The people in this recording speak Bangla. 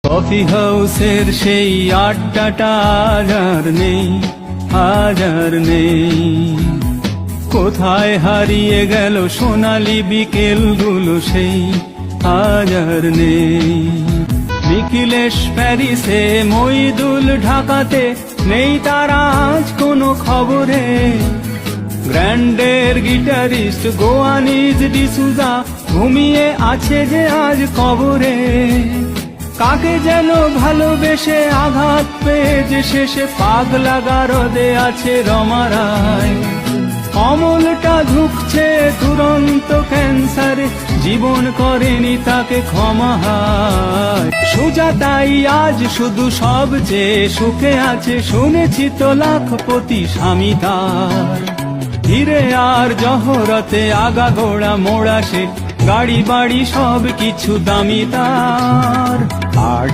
কফি হাউসের সেই আড্ডাটা আজ আর নেই, আজ আর নেই। কোথায় হারিয়ে গেল সোনালি বিকেলগুলো সেই, আজ আর নেই। নিখিলেশ প্যারিসে, মইদুল ঢাকাতে, নেই তারা আজ কোনো খবরে। গ্র্যান্ডের গিটারিস্ট গোয়ানিজ ডিসুজা ঘুমিয়ে আছে যে আজ কবরে। কাকে যেন ভালোবেসে আঘাত পেয়ে যে শেষে পাগলা গারদে আছে রমারায়। অমলটা ঝুঁকছে দুরন্ত ক্যান্সারে, জীবন করেনি তাকে ক্ষমা হায়। সুজাতাই আজ শুধু সবচেয়ে সুখে আছে, শুনেছি তো লাখপতি স্বামী তার। হিরে আর জহরতে আগাগোড়া মোড়া সে, গাড়ি বাড়ি সব কিছু দামি তার। আর